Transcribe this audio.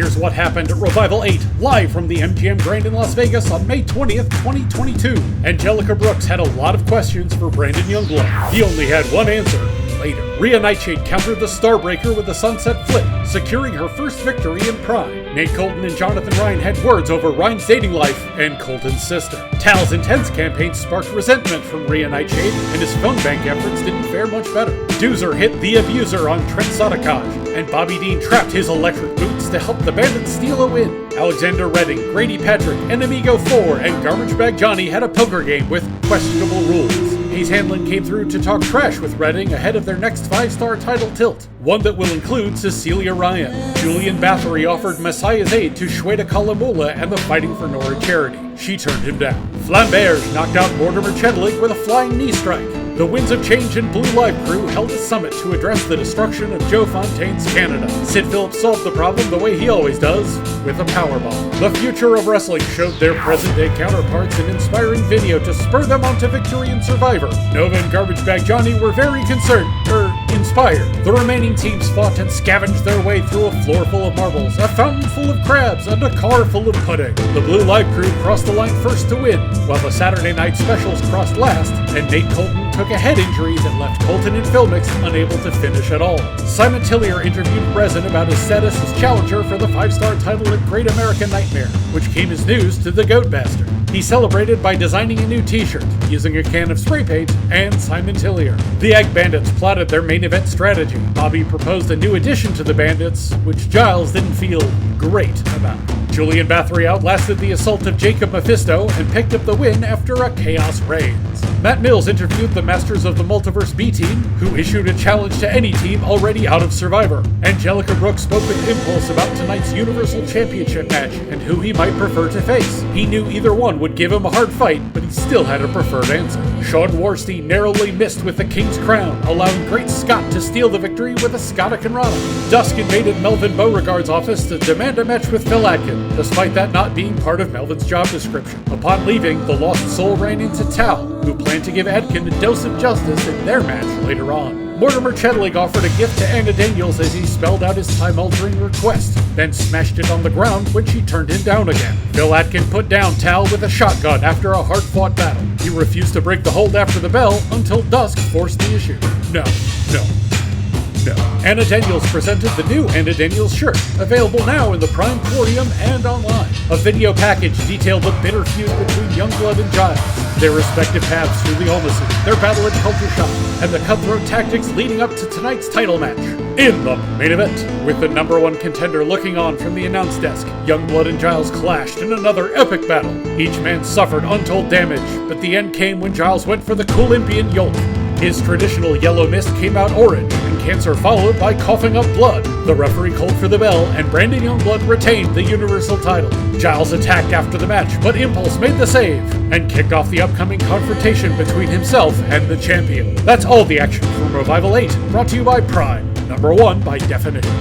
Here's what happened at ReVival 8, live from the MGM Grand in Las Vegas on May 20th, 2022. Angelica Brooks had a lot of questions for Brandon Youngblood. He only had one answer. Later, Rhea Nightshade countered the Starbreaker with a sunset flip, securing her first victory in Prime. Nate Colton and Jonathan Ryan had words over Ryan's dating life and Colton's sister. Tal's intense campaign sparked resentment from Rhea Nightshade, and his phone bank efforts didn't fare much better. Doozer hit the abuser on Trent Sotikaj, and Bobby Dean trapped his electric boots to help the Bandits steal a win. Alexander Redding, Grady Patrick, and Amigo 4 and Garbage Bag Johnny had a poker game with questionable rules. Hayes Hanlon came through to talk trash with Redding ahead of their next 5-star title tilt, one that will include Cecilia Ryan. Julian Bathory offered Messiah's aid to Shweta Kalamula and the Fighting for Nora charity. She turned him down. Flamberge knocked out Mortimer Chedlik with a flying knee strike. The Winds of Change and Blue Live crew held a summit to address the destruction of Joe Fontaine's Canada. Sid Phillips solved the problem the way he always does, with a powerbomb. The Future of Wrestling showed their present-day counterparts an inspiring video to spur them on to victory in Survivor. Nova and Garbage Bag Johnny were very inspired. The remaining teams fought and scavenged their way through a floor full of marbles, a fountain full of crabs, and a car full of pudding. The Blue Live crew crossed the line first to win, while the Saturday Night Specials crossed last, and Nate Colton took a head injury that left Colton and Philmix unable to finish at all. Simon Tillier interviewed Resin about his status as challenger for the 5-star title at Great American Nightmare, which came as news to the Goat Bastard. He celebrated by designing a new t-shirt, using a can of spray paint, and Simon Tillier. The Egg Bandits plotted their main event strategy. Bobby proposed a new addition to the Bandits, which Giles didn't feel great about. Julian Bathory outlasted the assault of Jacob Mephisto and picked up the win after a Chaos Reigns. Matt Mills interviewed the Masters of the Multiverse B-Team, who issued a challenge to any team already out of Survivor. Angelica Brooks spoke with Impulse about tonight's Universal Championship match and who he might prefer to face. He knew either one would give him a hard fight, but he still had a preferred answer. Sean Warstein narrowly missed with the King's Crown, allowing Great Scott to steal the victory with a Scottish Rana. Dusk invaded Melvin Beauregard's office to demand a match with Phil Atkin, despite that not being part of Melvin's job description. Upon leaving, the Lost Soul ran into Tal, who planned to give Atkin a dose of justice in their match later on. Mortimer Chedlik offered a gift to Anna Daniels as he spelled out his time-altering request, then smashed it on the ground when she turned him down again. Phil Atkin put down Tal with a shotgun after a hard-fought battle. He refused to break the hold after the bell until Dusk forced the issue. No. Anna Daniels presented the new Anna Daniels shirt, available now in the Prime Podium and online. A video package detailed the bitter feud between Youngblood and Giles, their respective paths through the Omasu, their battle at Culture Shock, and the cutthroat tactics leading up to tonight's title match. In the main event, with the #1 contender looking on from the announce desk, Youngblood and Giles clashed in another epic battle. Each man suffered untold damage, but the end came when Giles went for the Coolympian Yolt. His traditional yellow mist came out orange, and Cancer followed by coughing up blood. The referee called for the bell, and Brandon Youngblood retained the Universal title. Giles attacked after the match, but Impulse made the save, and kicked off the upcoming confrontation between himself and the champion. That's all the action from ReVival 8, brought to you by Prime, #1 by definition.